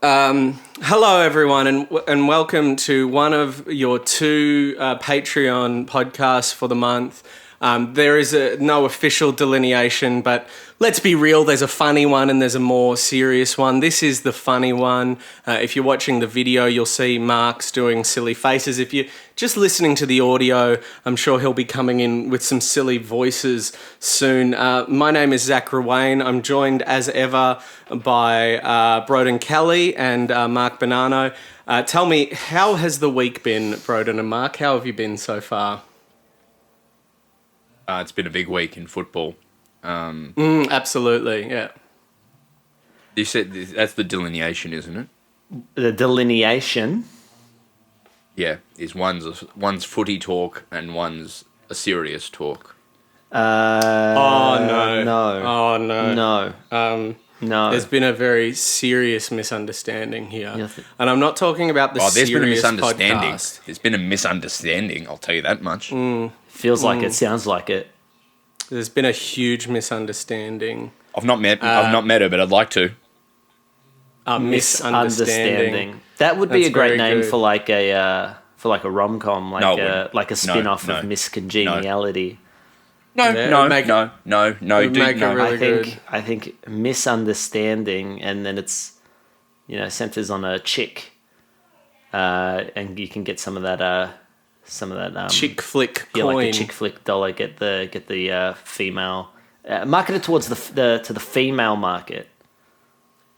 Hello, everyone, and welcome to one of your two Patreon podcasts for the month. There is no official delineation, but let's be real, there's a funny one and there's a more serious one. This is the funny one. If you're watching the video, you'll see Mark's doing silly faces. If you're just listening to the audio, I'm sure he'll be coming in with some silly voices soon. My name is Zach Ruane. I'm joined as ever by Broden Kelly and Mark Bonanno. Tell me, how has the week been, Broden and Mark? How have you been so far? It's been a big week in football. Absolutely, yeah. You said that's the delineation, isn't it? The delineation? Yeah, is one's footy talk and one's a serious talk. Oh, no. No. Oh, no. No. No. There's been a very serious misunderstanding here. Yes. And I'm not talking about the There's been a serious misunderstanding. podcast. There's been a misunderstanding, I'll tell you that much. Feels like it, sounds like it. There's been a huge misunderstanding. I've not met her, but I'd like to. A misunderstanding. That would be That's a great very name good. for like a rom-com, like No, it wouldn't. like a spin-off No. of Miss Congeniality. No, Yeah, no, make- no, no, no, would dude, make it no. really- I think misunderstanding, and then it's centers on a chick, and you can get some of that Chick flick yeah, coin. like the chick flick dollar. Get the female, market it towards to the female market.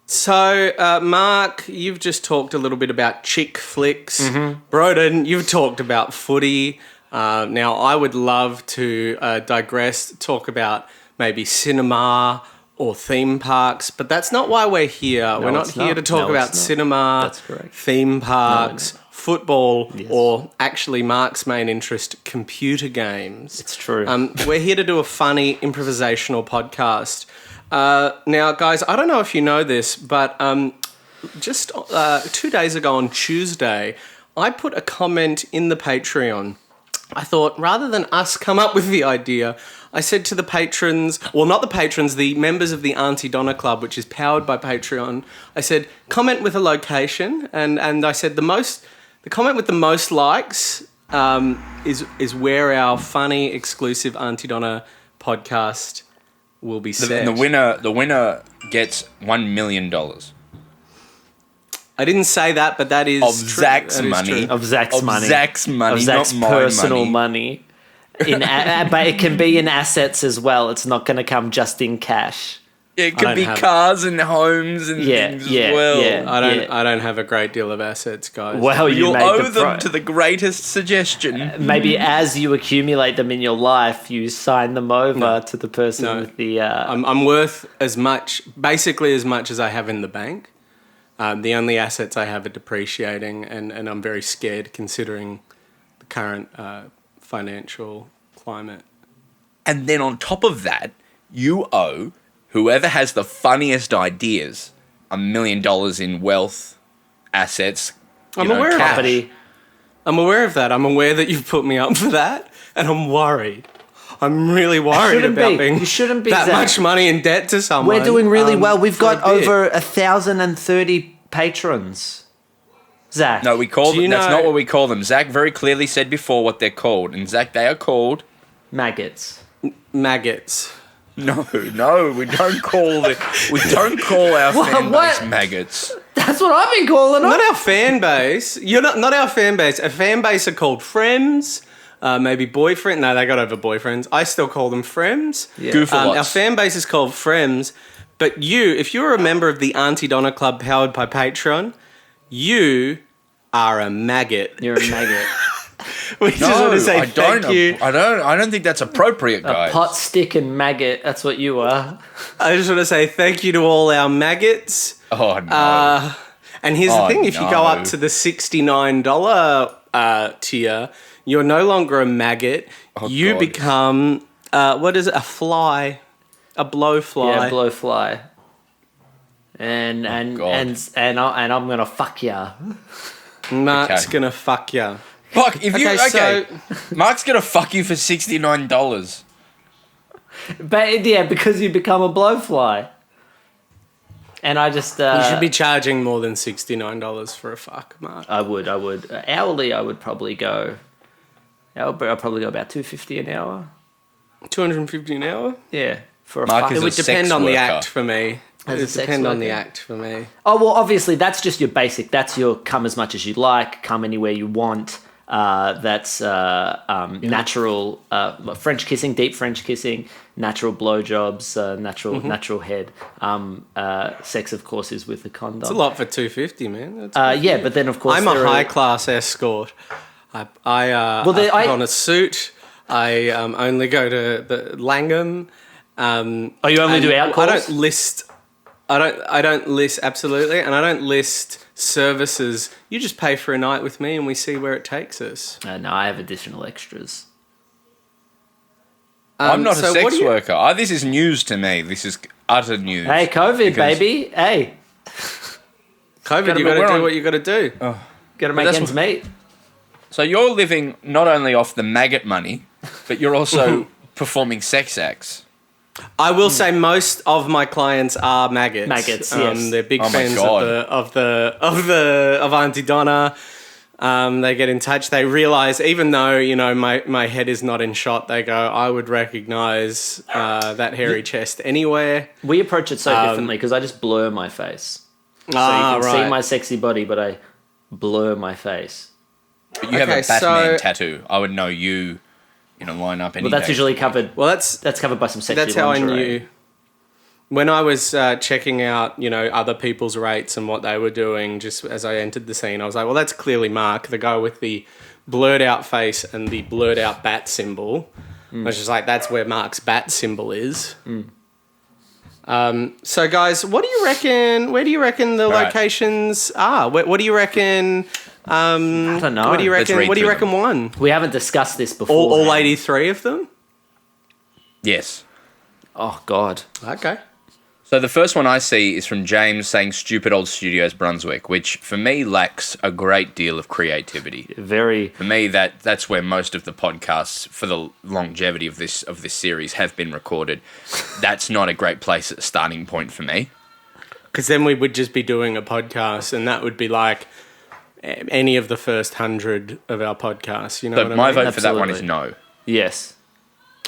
So, Mark, you've just talked a little bit about chick flicks. Mm-hmm. Broden, you've talked about footy. Now, I would love to digress, talk about maybe cinema or theme parks, but that's not why we're here. We're not it's here not. to talk No, about it's not. cinema, That's correct. theme parks, football, Yes. or actually Mark's main interest, computer games. It's true. We're here to do a funny improvisational podcast. Now, guys, I don't know if you know this, but just 2 days ago on Tuesday, I put a comment in the Patreon. I thought, rather than us come up with the idea, I said to the patrons, well, not the patrons, the members of the Aunty Donna Club, which is powered by Patreon, I said, comment with a location, and I said the comment with the most likes is where our funny, exclusive Aunty Donna podcast will be set. And the winner gets $1 million. I didn't say that, but that is Of true. Zach's That is money. true. Of Zach's money. Zach's money, Of Zach's not my personal money. money. But it can be in assets as well. It's not going to come just in cash. Yeah, it I could don't be have- cars and homes and Yeah, things yeah, as well. yeah. I don't have a great deal of assets, guys. Well, you You'll made owe the them to the greatest suggestion. Maybe as you accumulate them in your life, you sign them over to the person No. with the. I'm worth basically as much as I have in the bank. The only assets I have are depreciating, and I'm very scared considering the current financial climate. And then on top of that, you owe whoever has the funniest ideas $1 million in wealth, assets. I'm aware of cash. property. I'm aware of that. I'm aware that you've put me up for that, and I'm worried. I'm really worried shouldn't about be. being You shouldn't be, that Zach. much money in debt to someone. We're doing really well. We've for a got bit. over 1,030 patrons. Zach. No, we call Do you them. That's know- not what we call them. Zach very clearly said before what they're called. And Zach, they are called... Maggots. Maggots. No, we don't call our fan base what? maggots. That's what I've been calling Not them. our fan base. You're not our fan base. A fan base are called friends. Maybe boyfriend. No, they got over boyfriends. I still call them friends. Goofalots. Our fan base is called friends. But if you're a member of the Aunty Donna Club powered by Patreon, you are a maggot. You're a maggot. We just want to say I thank don't. you. I don't think that's appropriate, guys. Pot, stick, and maggot. That's what you are. I just want to say thank you to all our maggots. Oh no. And here's the thing, if you go no. up to the $69 tier, you're no longer a maggot. You God. become, what is it, a fly, a blowfly. Yeah, blowfly. And I'm gonna fuck ya. Mark's Okay. gonna fuck ya. Fuck, if you... Okay, Okay, Mark's gonna fuck you for $69. But yeah, because you become a blowfly. And I just You should be charging more than $69 for a fuck, Mark. I would hourly. I would probably go. I'd probably go about $250 an hour. $250 an hour? Yeah, for a Mark fuck. is It would a depend sex on the worker. act for me. As It a would sex depend on the worker? act for me. Oh, well, obviously, that's just your basic. That's your come as much as you like, come anywhere you want. That's natural French kissing, deep French kissing, natural blowjobs, natural head. Sex, of course, is with the condom. It's a lot for $250, man. That's Yeah, but then, of course, I'm a high-class escort. I put on a suit. I only go to the Langham. Oh, you only do I outcalls? don't list. I don't list absolutely, and I don't list services. You just pay for a night with me, and we see where it takes us. No, I have additional extras. I'm not so a what sex do you- worker. This is news to me. This is utter news. Hey, COVID, Because- baby. Hey, COVID, you we're got to on- do what you got to do. got to make that's ends meet. So you're living not only off the maggot money, but you're also performing sex acts. I will say most of my clients are maggots. Maggots, yes. They're big Oh my fans God. of Aunty Donna. They get in touch. They realize, even though my head is not in shot, they go, I would recognize that hairy chest anywhere. We approach it so differently because I just blur my face. So you can see my sexy body, but I blur my face. But you have a Okay, Batman so- tattoo. I would know you line up any Well, that's day. usually covered. Well, that's That's covered by some sexy that's how lingerie. I knew. When I was checking out, other people's rates and what they were doing, just as I entered the scene, I was like, well, that's clearly Mark, the guy with the blurred out face and the blurred out bat symbol. I was just like, that's where Mark's bat symbol is. So, guys, what do you reckon? Where do you reckon the Right. locations are? What do you reckon? I don't know. What do you Let's reckon? read What do you through reckon won? We haven't discussed this before. All 83 of them? Yes. Oh, God. Okay. So the first one I see is from James saying Stupid Old Studios Brunswick, which for me lacks a great deal of creativity. Very. For me, that's where most of the podcasts for the longevity of this series have been recorded. That's not a great place at starting point for me. Because then we would just be doing a podcast, and that would be like any of the first 100 of our podcasts. You know So what I my mean? vote for that one is Absolutely. no. Yes.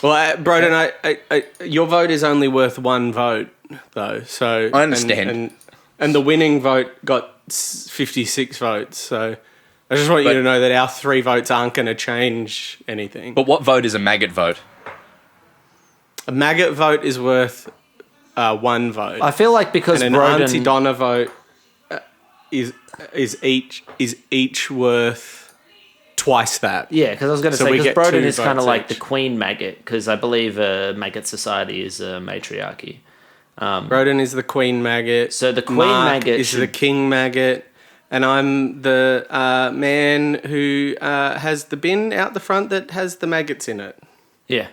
Well, Broden, your vote is only worth one vote, though. So I understand. And the winning vote got 56 votes. So I just want you But- to know that our 3 votes aren't going to change anything. But what vote is a maggot vote? A maggot vote is worth 1 vote. I feel like because and an Aunty Broden... Donna vote is each worth twice that. Yeah, because I was going to So say, we because get Broden 2 is kind of votes like each. the queen maggot, because I believe maggot society is a matriarchy. Broden is the queen maggot. So the queen Mark maggot is the should- king maggot. And I'm the man who has the bin out the front that has the maggots in it. Yeah.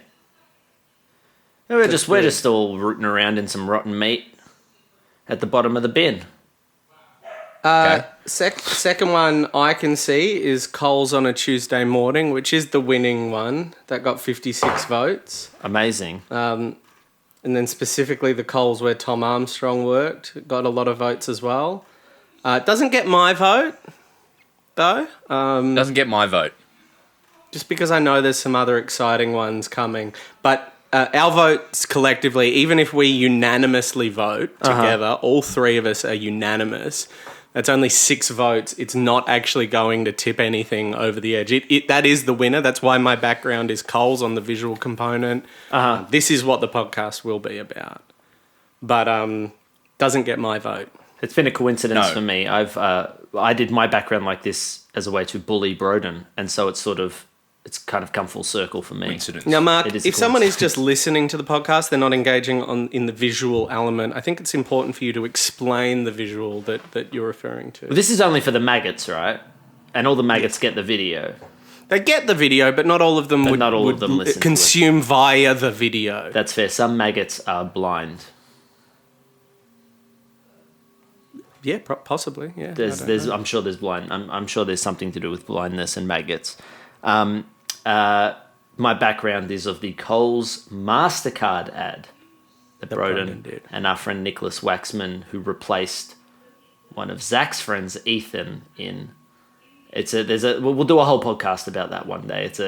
And we're That's just all rooting around in some rotten meat at the bottom of the bin. Okay. Second one I can see is Coles on a Tuesday morning, which is the winning one. That got 56 votes. Amazing. And then specifically the Coles where Tom Armstrong worked got a lot of votes as well. It doesn't get my vote, though. Doesn't get my vote. Just because I know there's some other exciting ones coming. But our votes collectively, even if we unanimously vote together, all 3 of us are unanimous. That's only 6 votes. It's not actually going to tip anything over the edge. That is the winner. That's why my background is Coles on the visual component. This is what the podcast will be about. But doesn't get my vote. It's been a coincidence No. for me. I did my background like this as a way to bully Broden, and so it's kind of come full circle for me. Coincidence. Now, Mark, It is a if someone is coincidence. just listening to the podcast, they're not engaging in the visual element, I think it's important for you to explain the visual that you're referring to. This is only for the maggots, right? And all the maggots get the video. They get the video, but not all of them would, not all of would them listen to it. consume via the video. That's fair. Some maggots are blind. Yeah, possibly. Yeah, I There's, don't know. I'm sure there's blind. I'm sure there's something to do with blindness and maggots. My background is of the Coles MasterCard ad Broden did. and our friend Nicholas Waxman, who replaced one of Zach's friends, Ethan, in. We'll do a whole podcast about that one day. It's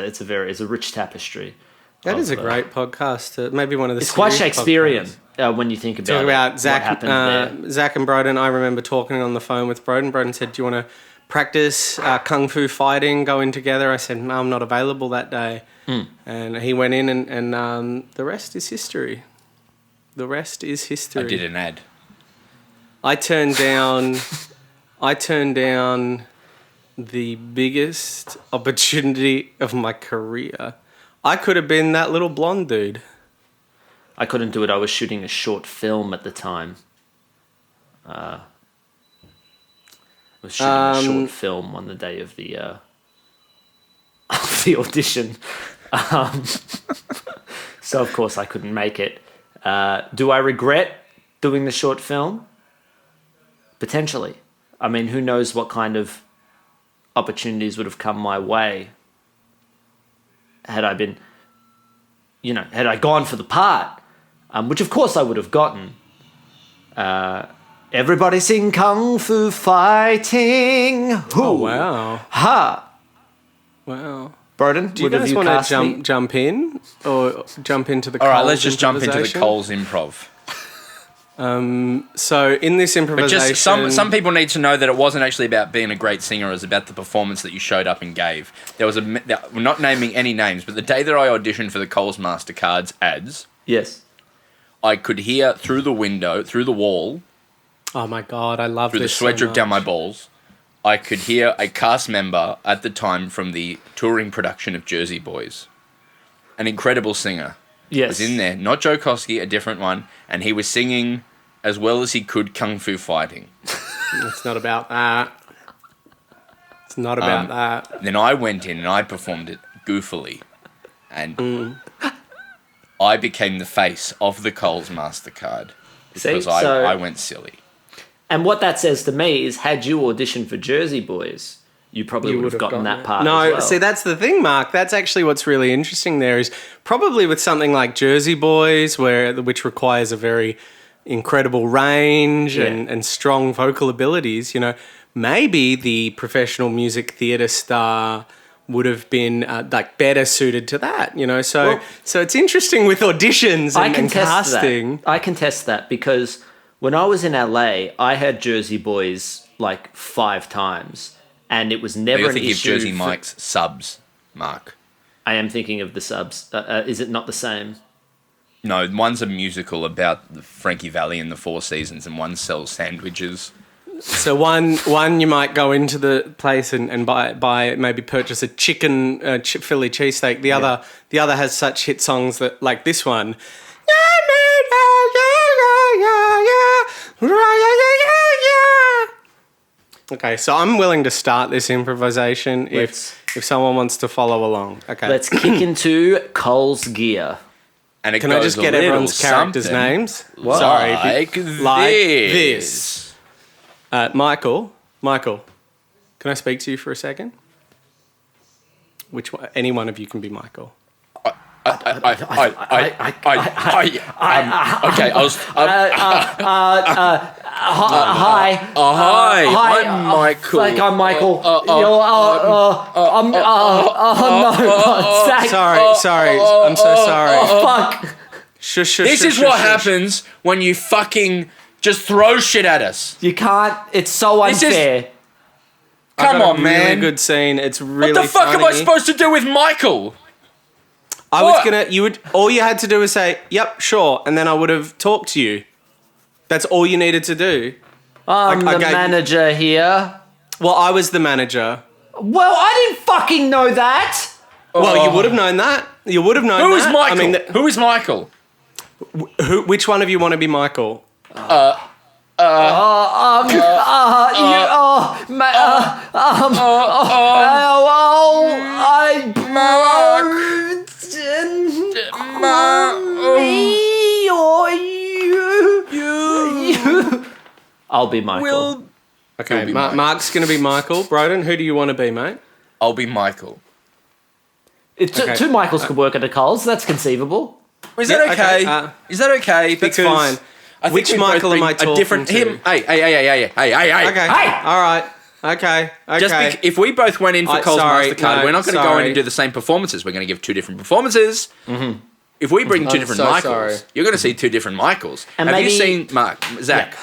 a rich tapestry. That is a great podcast. Maybe one of the. It's quite serious Shakespearean podcasts. when you think about Talk it. about Zach, what happened there. Zach and Broden. I remember talking on the phone with Broden. Broden said, "Do you want to practice kung fu fighting, go in together?" I said, "No, I'm not available that day." And he went in, and the rest is history. The rest is history. I did an ad. I turned down the biggest opportunity of my career. I could have been that little blonde dude. I couldn't do it. I was shooting a short film at the time. I was shooting a short film on the day of the of the audition. So, of course, I couldn't make it. Do I regret doing the short film? Potentially. I mean, who knows what kind of opportunities would have come my way had I been, had I gone for the part, which of course I would have gotten. Everybody sing kung fu fighting. Hoo. Oh, wow. Ha. Wow. Broden, Do you guys want to jump in or jump into the All right, Coles let's just jump into the improvisation? Coles improv. So in this But improvisation... just some people need to know that it wasn't actually about being a great singer. It was about the performance that you showed up and gave. We're not naming any names, but the day that I auditioned for the Coles MasterCards ads, Yes. I could hear through the window, through the wall, Oh my God, I love through the this sweat so drip down my much. balls, I could hear a cast member at the time from the touring production of Jersey Boys, an incredible singer. Yes. Was in there, not Joe Koski, a different one, and he was singing as well as he could kung fu fighting. It's not about that. It's not about that. Then I went in and I performed it goofily, and I became the face of the Coles MasterCard because See, I went silly. And what that says to me is, had you auditioned for Jersey Boys, you probably would have gotten that part No, as well. see, that's the thing, Mark. That's actually what's really interesting there is probably with something like Jersey Boys, which requires a very incredible range and strong vocal abilities, maybe the professional music theatre star would have been better suited to that, So it's interesting with auditions and casting. I can test that because when I was in LA, I had Jersey Boys 5 times, and it was never You're an thinking of issue. Jersey Mike's subs, Mark. I am thinking of the subs. Is it not the same? No, one's a musical about the Frankie Valli and the Four Seasons, and one sells sandwiches. So one you might go into the place and buy maybe purchase a chicken Philly cheesesteak. The other has such hit songs that like this one. Okay, so I'm willing to start this improvisation if someone wants to follow along. Okay, Let's kick into Cole's gear. And it Can I just get everyone's characters' names? Sorry, Like this. Michael, can I speak to you for a second? Which one? Any one of you can be Michael. Okay, I was. Hi. Hi, I'm Michael. I'm Michael. No, Zach. Sorry. I'm so sorry. Fuck. Shush. This is what happens when you fucking just throw shit at us. You can't. It's so This is- unfair. Come on, man. Really good scene. It's really What the fuck am I funny. supposed to do with Michael? I was What? gonna. All you had to do was say, "Yep, sure," and then I would have talked to you. That's all you needed to do. I'm I the gave- manager here. Well, I was the manager. Well, I didn't fucking know that. Well, you would have known that. You would have known Who that. is Michael? I mean, Who is Michael? which one of you want to be Michael? Me or you? I'll be Michael. Okay, You'll be Michael. Mark's going to be Michael. Broden, who do you want to be, mate? I'll be Michael. Two Michaels could work at a Coles. That's conceivable. Is that Yeah, okay? okay, Is that okay? That's Because fine. I think Which we both Michael am bring I talking a different to? him. Hey. Okay. Hey! All right. Okay. Just if we both went in for Cole's sorry, MasterCard, no, we're not going to go in sorry. and do the same performances. We're going to give two different performances. Mm-hmm. If we bring two I'm different so Michaels, sorry. you're going to see two different Michaels. And Have you maybe- seen Zach?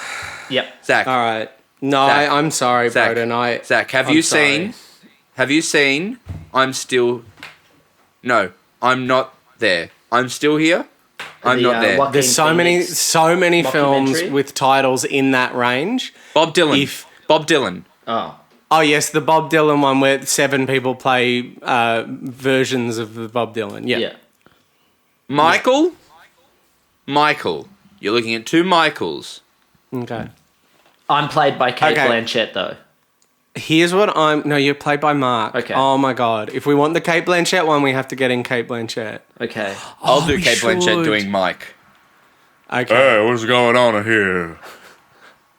Yep. Zach. All right. No, Zach. I'm sorry, Zach. Broden. Zach, have I'm you sorry. seen? Have you seen? I'm still. No, I'm not there. I'm still here. I'm The, not there. Joaquin There's so Phoenix many films documentary? with titles in that range. Bob Dylan. If- Bob Dylan. Oh. Oh yes, the Bob Dylan one where 7 people play versions of the Bob Dylan. Yeah. Yeah. Michael. You're looking at two Michaels. Okay. I'm played by Kate Okay. Blanchett, though. Here's what I'm. No, you're played by Mark. Okay. Oh my god! If we want the Kate Blanchett one, we have to get in Kate Blanchett. Okay. I'll do we Kate Blanchett should. doing Mike. Okay. What's going on here?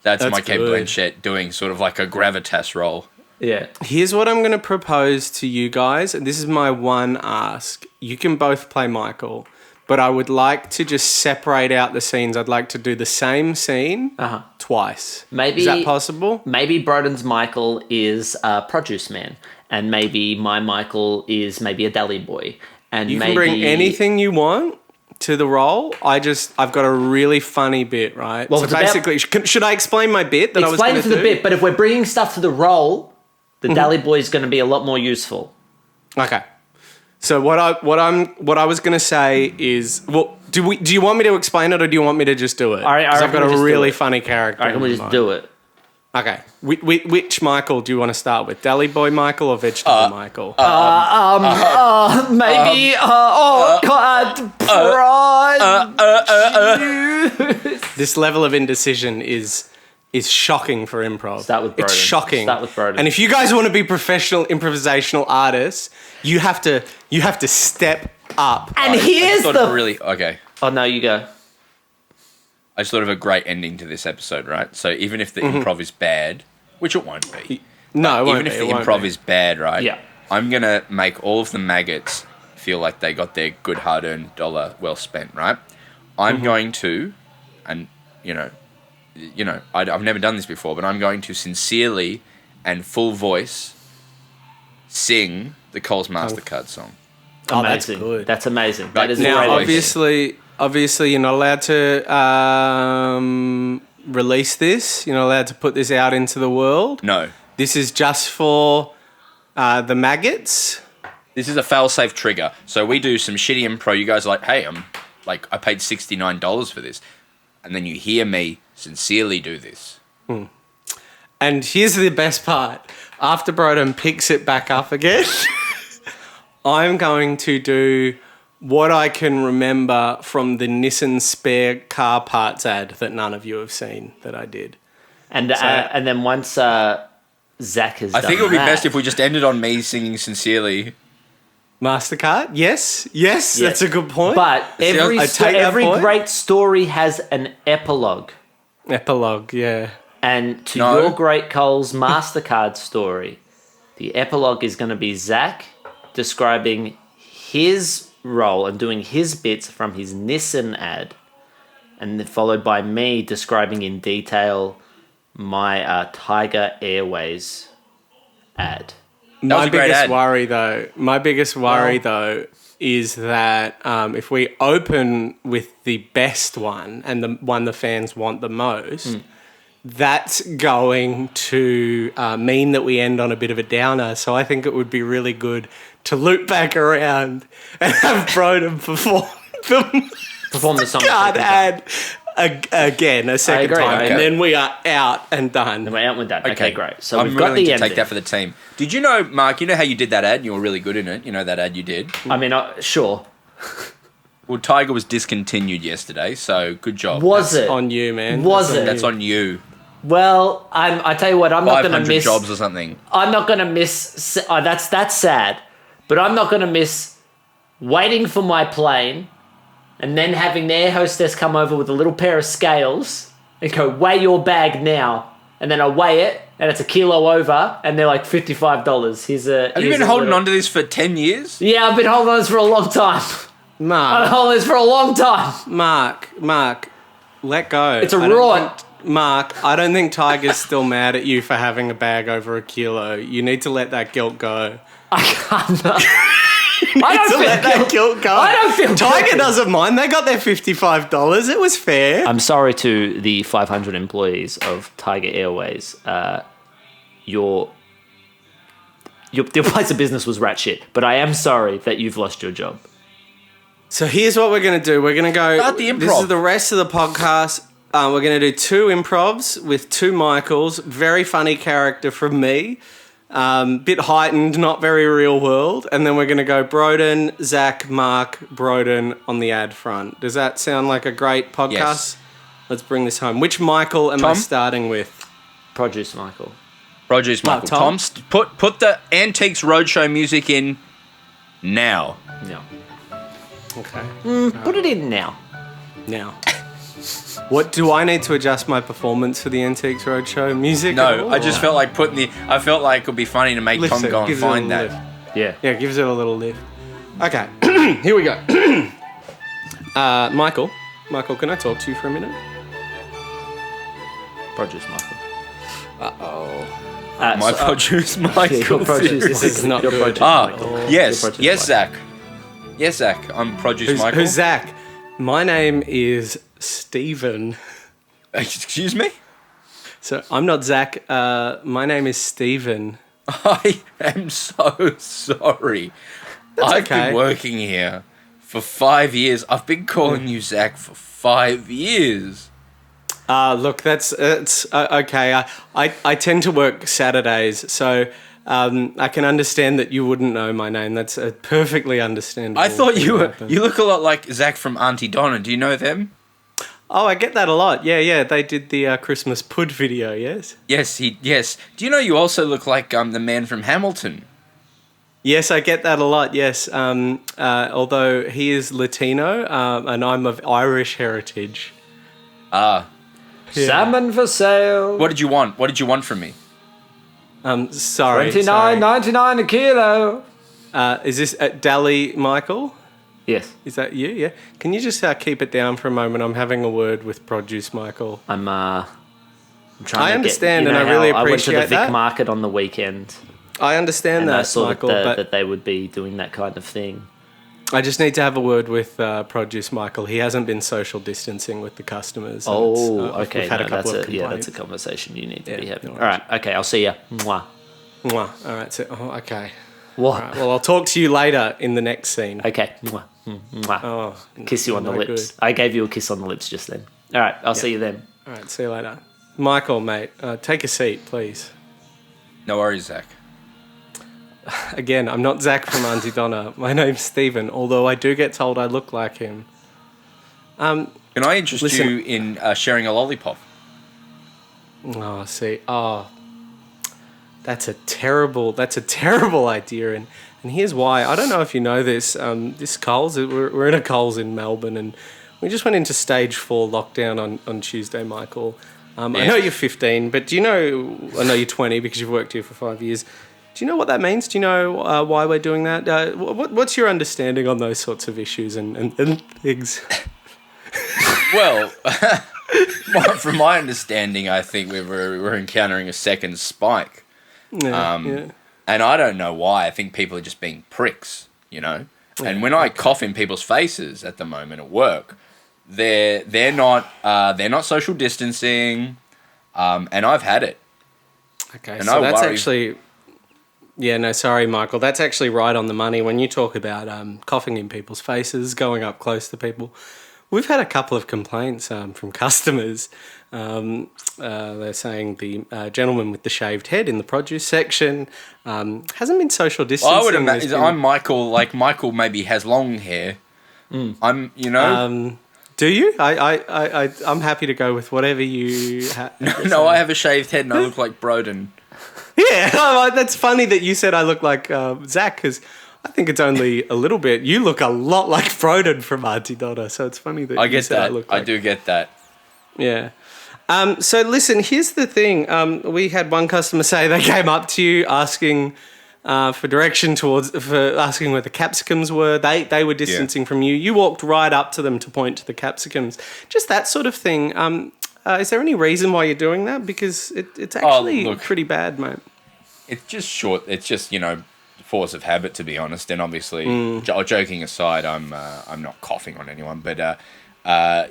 That's my Kate good. Blanchett doing sort of like a gravitas role. Yeah. Here's what I'm going to propose to you guys. And this is my one ask. You can both play Michael, but I would like to just separate out the scenes. I'd like to do the same scene twice. Maybe- Is that possible? Maybe Broden's Michael is a produce man, and maybe my Michael is maybe a deli boy, and You maybe can bring anything you want to the role. I've got a really funny bit, right? Well, so it's about- basically, should I explain my bit that I was Explain going it to for do? the bit, but if we're bringing stuff to the role, the deli boy is going to be a lot more useful. Okay. So what I was going to say is, well, do you want me to explain it or do you want me to just do it? I Because I've reckon got we a just do really it. funny character. I reckon we in just mind. do it. Okay. Which Michael do you want to start with? Deli boy Michael or vegetable Michael? Maybe. This level of indecision is shocking for improv. Start with It's Broden. shocking. Start with Broden. And if you guys want to be professional improvisational artists, you have to step up. And I here's thought the. of a really okay. Oh no, you go. I just thought of a great ending to this episode, right? So even if the improv is bad, which it won't be, No, it won't even if be, the it won't improv be. is bad, right? Yeah. I'm gonna make all of the maggots feel like they got their good hard-earned dollar well spent, right? I'm going to, and I've never done this before, but I'm going to sincerely and full voice sing the Coles MasterCard song. Oh, that's Amazing. good. That's amazing. Right. That is a Now, great idea. obviously, you're not allowed to release this. You're not allowed to put this out into the world. No, This is just for the maggots. this is a fail-safe trigger. So we do some shitty improv. You guys are like, hey, I paid $69 for this, and then you hear me sincerely do this. And here's the best part. After Broden picks it back up again, I'm going to do what I can remember from the Nissan spare car parts ad that none of you have seen that I did. And then once Zach has I done think it would be that, best if we just ended on me singing sincerely. MasterCard? Yes, that's a good point. But every I take that point. great story has an epilogue. Epilogue, yeah. And to No. your great Coles MasterCard story, the epilogue is going to be Zach describing his role and doing his bits from his Nissan ad, and then followed by me describing in detail my Tiger Airways ad. was a great ad. My biggest worry though is that if we open with the best one and the one the fans want the most, that's going to mean that we end on a bit of a downer. So I think it would be really good to loop back around and have Broden perform Perform the song. the card second time. ad again a second agree, time, I and agree. then we are out and done. We're out with that. Okay, great. So I'm we've got willing the to ending. take that for the team. Did you know, Mark, you know how you did that ad and you were really good in it? You know that ad you did? I mean, sure. Well, Tiger was discontinued yesterday, so good job. Was it? On you, man. Was That's on it? That's on you. Well, I tell you what, I'm not going to 500 miss. jobs or something. I'm not going to miss. That's sad, but I'm not going to miss waiting for my plane, and then having the air hostess come over with a little pair of scales and go, weigh your bag now, and then I weigh it, and it's a kilo over, and they're like $55. Have you been holding on to this for 10 years? Yeah, I've been holding on to this for a long time. Mark, hold this for a long time. Mark, let go. It's a I don't right. think- Mark, I don't think Tiger's still mad at you for having a bag over a kilo. You need to let that guilt go. I can't. I don't To feel let that guilt go. I don't feel Tiger guilty. doesn't mind. They got their $55. It was fair. I'm sorry to the 500 employees of Tiger Airways. Your place of business was rat shit, but I am sorry that you've lost your job. So here's what we're going to do. We're going to go... Start the improv. This is the rest of the podcast. We're going to do 2 improvs with 2 Michaels. Very funny character from me. Bit heightened, not very real world. And then we're going to go Broden, Zach, Mark, Broden on the ad front. Does that sound like a great podcast? Yes. Let's bring this home. Which Michael am I Tom? starting with? Produce Michael. Produce Michael. Tom? Put the Antiques Roadshow music in now. No. Okay. Put it in now. Now. What do I need to adjust my performance for the Antiques Roadshow music? No, I just felt like I felt like it would be funny to make Lifts Tom it, go and gives it a find little that. lift. Yeah. Yeah, gives it a little lift. Okay, here we go. Michael, can I talk to you for a minute? Produce Michael. My produce Michael. Your produce This is not your good. produce Ah, Michael. yes, Your produce yes, Michael. Zach. Yes, Zach. I'm produce Michael. Who's Zach? My name is Stephen. Excuse me. So I'm not Zach. My name is Stephen. I am so sorry. I've okay. been working here for 5 years. I've been calling you Zach for 5 years. Look, that's okay. I tend to work Saturdays, so I can understand that you wouldn't know my name. That's perfectly understandable. I thought you look a lot like Zach from Aunty Donna. Do you know them? Oh, I get that a lot. Yeah. They did the Christmas Pud video, yes? Yes, yes. Do you know you also look like the man from Hamilton? Yes, I get that a lot, yes. Although he is Latino and I'm of Irish heritage. Ah. Yeah. Salmon for sale. What did you want? What did you want from me? Sorry. $29.99 a kilo. Is this Dally Michael? Yes. Is that you? Yeah. Can you just keep it down for a moment? I'm having a word with Produce Michael. I'm trying I to understand, get, and I really I went to the appreciate Vic that. Market on the weekend, I understand and that, I saw Michael, that, but that they would be doing that kind of thing. I just need to have a word with Produce Michael. He hasn't been social distancing with the customers. and Okay. We've had a No, couple of that's complaints. a conversation you need to Yeah, be having. no All right. Okay. I'll see ya. Mwah. Mwah. All right. So, okay. What? All right. Well, I'll talk to you later in the next scene. Okay. Mwah. Mwah. Oh, Kiss you on the no lips. good. I gave you a kiss on the lips just then. All right. I'll see you then. All right. See you later. Michael, mate, take a seat, please. No worries, Zach. Again, I'm not Zach from Aunty Donna. My name's Stephen, although I do get told I look like him. Can I interest Listen. you in sharing a lollipop? Oh, see. Oh, that's a terrible idea. And here's why. I don't know if you know this. This Coles, we're in a Coles in Melbourne, and we just went into stage 4 lockdown on Tuesday, Michael. I know you're 15, but do you know, I know you're 20 because you've worked here for 5 years. Do you know what that means? Do you know why we're doing that? What's your understanding on those sorts of issues and things? Well, from my understanding, I think we're encountering a second spike. Yeah. And I don't know why. I think people are just being pricks, you know? And when I cough in people's faces at the moment at work, they're not social distancing, and I've had it. Okay, And so I that's worry. actually... Yeah, no, sorry, Michael. That's actually right on the money. When you talk about coughing in people's faces, going up close to people, we've had a couple of complaints from customers. They're saying the gentleman with the shaved head in the produce section hasn't been social distancing. I would imagine I'm Michael. Like Michael, maybe has long hair. I'm, you know. Do you? I'm happy to go with whatever you. No, I have a shaved head and I look like Broden. Yeah, that's funny that you said I look like Zach, because I think it's only a little bit. You look a lot like Broden from Aunty Donna, so it's funny that I you get said that. I look like... I do get that. Yeah. So listen, here's the thing. We had one customer say they came up to you asking for direction for asking where the capsicums were. They were distancing from you. You walked right up to them to point to the capsicums. Just that sort of thing. Is there any reason why you're doing that? Because it's actually pretty bad, mate. It's just short. It's just, force of habit, to be honest. And obviously, joking aside, I'm not coughing on anyone, but I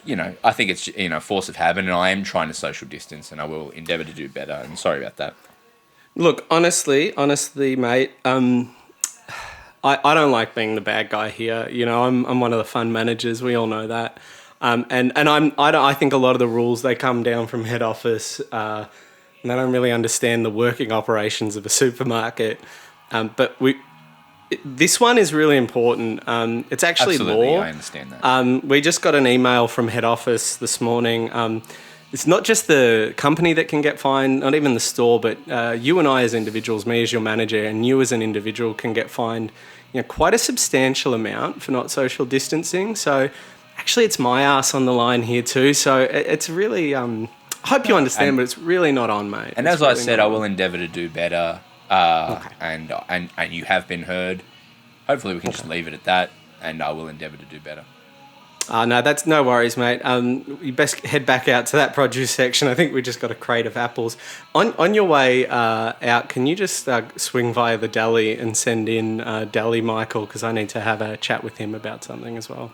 think it's force of habit, and I am trying to social distance, and I will endeavour to do better. And sorry about that. Look, honestly, mate. I don't like being the bad guy here. I'm one of the fund managers. We all know that. I think a lot of the rules, they come down from head office. And I don't really understand the working operations of a supermarket. But this one is really important. It's actually Absolutely, law. I understand that. We just got an email from head office this morning. It's not just the company that can get fined, not even the store, but you and I as individuals, me as your manager, and you as an individual can get fined, quite a substantial amount for not social distancing. So actually, it's my ass on the line here too. So it's really. I hope you understand, but it's really not on, mate. And it's as really I said, I will endeavour to do better. Okay. And you have been heard. Hopefully, we can just leave it at that, and I will endeavour to do better. No, that's no worries, mate. You best head back out to that produce section. I think we just got a crate of apples. On your way out, can you just swing via the deli and send in Deli Michael, because I need to have a chat with him about something as well.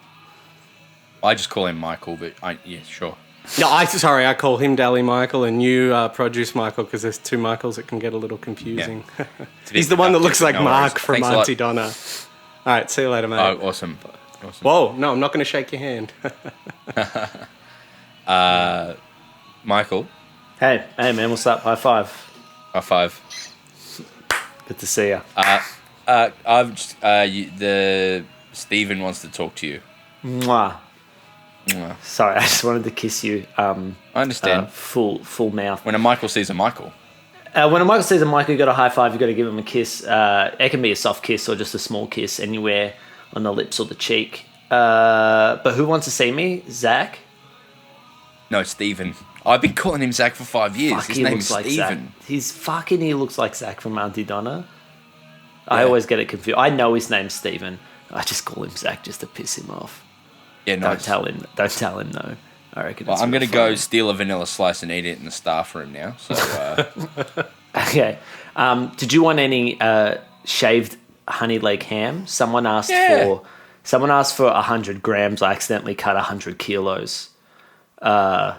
I just call him Michael, but yeah, sure. No, I call him Deli Michael and you Produce Michael, because there's two Michaels. It can get a little confusing. Yeah. He's the one that looks like Mark from Aunty Donna. All right, see you later, mate. Oh, awesome. Whoa, no, I'm not going to shake your hand. Michael. Hey, man, what's up? High five. High five. Good to see you. Stephen wants to talk to you. Mwah. Mwah. Sorry, I just wanted to kiss you. I understand. Full mouth. When a Michael sees a Michael. When a Michael sees a Michael, you got a high five. You got to give him a kiss. It can be a soft kiss or just a small kiss anywhere on the lips or the cheek. But who wants to see me? Zach? No, Stephen. I've been calling him Zach for 5 years. His name is like Stephen. He looks like Zach from Aunty Donna. Yeah. I always get it confused. I know his name's Stephen. I just call him Zach just to piss him off. Yeah, nice. Don't tell him no. I reckon. Well, I'm going to go steal a vanilla slice and eat it in the staff room now. So. Okay. Did you want any shaved honey leg ham? Someone asked for 100 grams. I accidentally cut 100 kilos. 100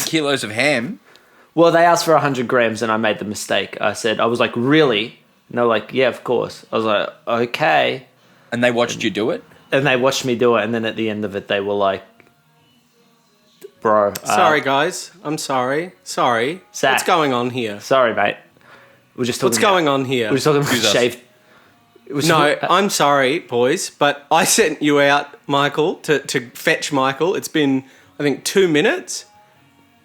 kilos of ham? Well, they asked for 100 grams and I made the mistake. I was like, really? And they were like, yeah, of course. I was like, okay. And they watched you do it? And they watched me do it. And then at the end of it, they were like, bro. Sorry, guys. I'm sorry. Zach, what's going on here? Sorry, mate. We're just talking What's going on here? We're just talking about shaved. I'm sorry, boys, but I sent you out, Michael, to fetch Michael. It's been, I think, 2 minutes.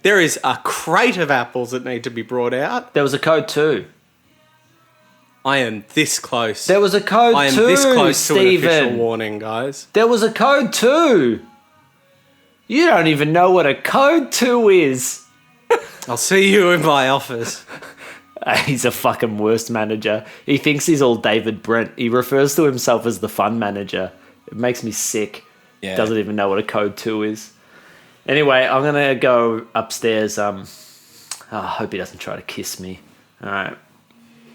There is a crate of apples that need to be brought out. There was a code too. I am this close. There was a code too, I am this close Stephen. To an official warning, guys. There was a code too. You don't even know what a code 2 is. I'll see you in my office. He's a fucking worst manager. He thinks he's all David Brent. He refers to himself as the fun manager. It makes me sick. Yeah. Doesn't even know what a code 2 is. Anyway, I'm going to go upstairs. I hope he doesn't try to kiss me. All right.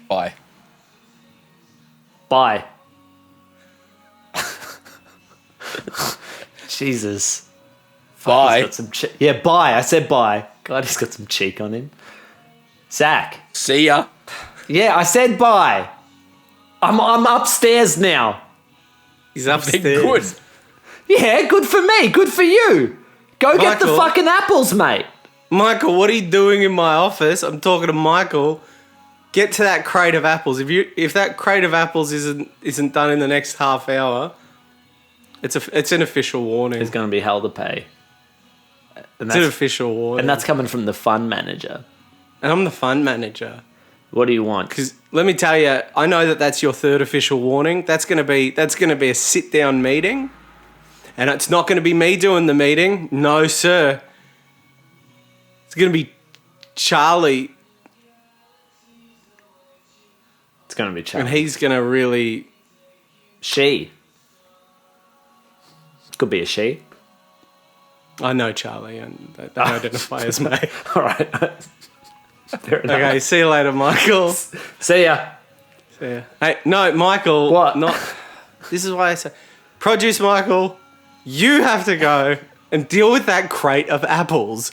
Bye. Bye. Jesus. Bye. Got some bye. I said bye. God, he's got some cheek on him. Zach. See ya. Yeah, I said bye. I'm upstairs now. He's upstairs. Good. Yeah, good for me. Good for you. Go Michael, get the fucking apples, mate. Michael, what are you doing in my office? I'm talking to Michael. Get to that crate of apples. If that crate of apples isn't done in the next half hour, it's an official warning. There's going to be hell to pay. It's an official warning. And that's coming from the fund manager. And I'm the fund manager. What do you want? Because let me tell you, I know that's your third official warning. That's going to be a sit-down meeting. And it's not going to be me doing the meeting. No, sir. It's going to be Charlie. going to be and challenging. he's going to really... She. Could be a she. I know Charlie, and they identify as mate. All right. Fair enough. Okay, see you later, Michael. See ya. See ya. Hey, no, Michael. What? Not. This is why I say, Produce Michael, you have to go and deal with that crate of apples.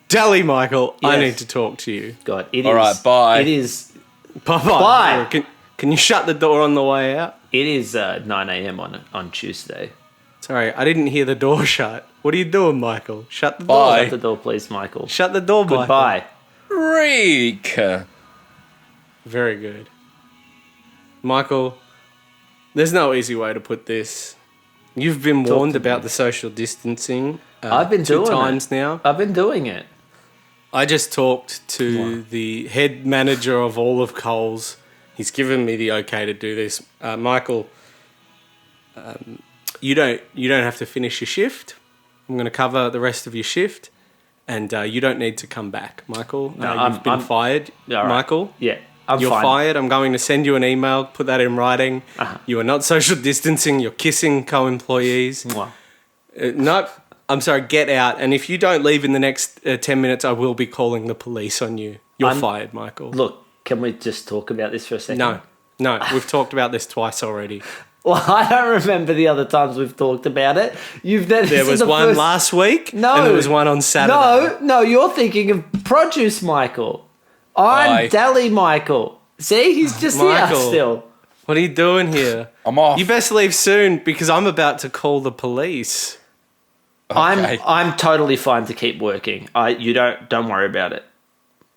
Deli Michael, I Yes. need to talk to you. God, it is. All right, bye. It is. Bye-bye. Bye. Can you shut the door on the way out? It is 9 a.m. on Tuesday. Sorry, I didn't hear the door shut. What are you doing, Michael? Shut the Bye. door. Shut the door, please, Michael. Shut the door, Michael. Goodbye. Reek. Very good. Michael, there's no easy way to put this. You've been warned to about me. the social distancing I've been two doing times it. now. I've been doing it. I just talked to the head manager of all of Coles. He's given me the okay to do this. Michael, you don't have to finish your shift. I'm going to cover the rest of your shift, and you don't need to come back, Michael. No, you've been fired, All right. Michael. Yeah, I'm You're fine. fired. I'm going to send you an email. Put that in writing. Uh-huh. You are not social distancing. You're kissing co-employees. Mwah. Nope. I'm sorry. Get out. And if you don't leave in the next 10 minutes, I will be calling the police on you. You're fired, Michael. Look, can we just talk about this for a second? No. We've talked about this twice already. Well, I don't remember the other times we've talked about it. There was one last week. No. And there was one on Saturday. No, you're thinking of Produce Michael. I'm Bye. Deli Michael. See, he's just Michael. here still. What are you doing here? I'm off. You best leave soon because I'm about to call the police. Okay. I'm totally fine to keep working. You don't worry about it.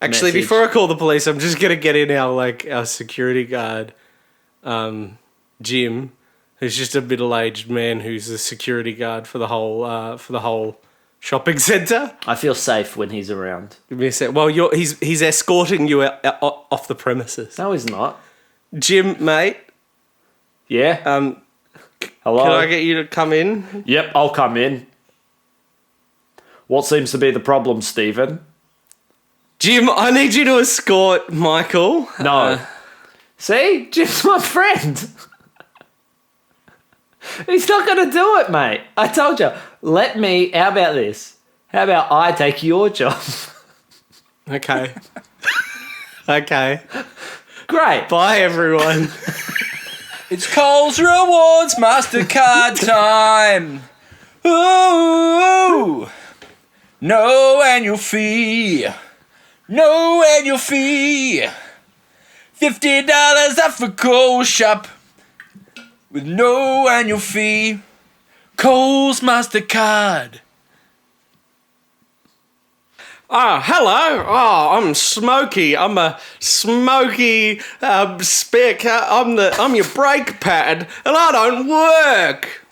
Actually, Message. before I call the police, I'm just gonna get in our security guard, Jim, who's just a middle-aged man who's a security guard for the whole shopping centre. I feel safe when he's around. Give me a sec. Well, he's escorting you off the premises. No, he's not. Jim, mate, Yeah. Hello. can I get you to come in? Yep, I'll come in. What seems to be the problem, Stephen? Jim, I need you to escort Michael. No. See? Jim's my friend. He's not going to do it, mate. I told you. How about this? How about I take your job? Okay. Okay. Great. Bye, everyone. It's Coles Rewards MasterCard time. Ooh. No annual fee. No annual fee. $50 off a Coles shop with no annual fee. Coles MasterCard. Hello. Oh, I'm Smokey. I'm a smoky spick. I'm your brake pad, and I don't work.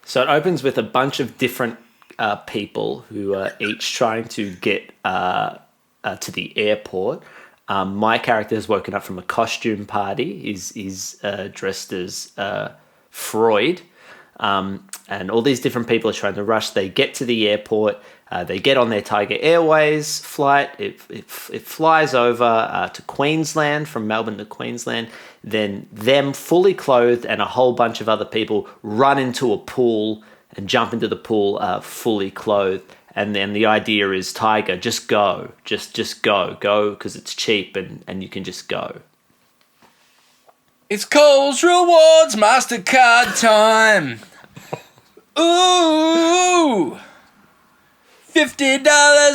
So it opens with a bunch of different people who are each trying to get to the airport. My character has woken up from a costume party. He's dressed as Freud. And all these different people are trying to rush. They get to the airport. They get on their Tiger Airways flight. It flies over to Queensland, from Melbourne to Queensland. Then them fully clothed and a whole bunch of other people run into a pool and jump into the pool fully clothed. And then the idea is, Tiger, just go. Just go. Go because it's cheap and you can just go. It's Coles Rewards MasterCard time. Ooh. $50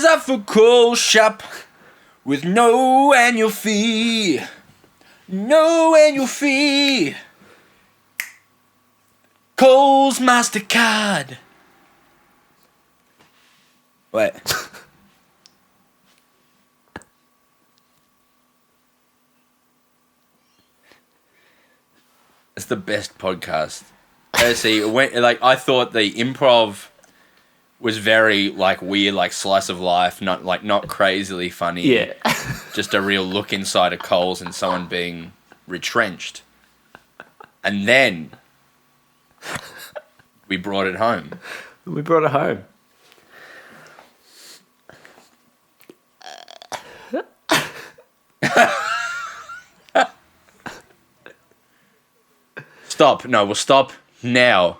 off a Coles shop with no annual fee. No annual fee. Coles MasterCard. Wait. It's the best podcast. See, I thought the improv was very weird, slice of life, not crazily funny. Yeah. Just a real look inside a Coles and someone being retrenched. And then we brought it home. We brought it home. stop. No, we'll stop now.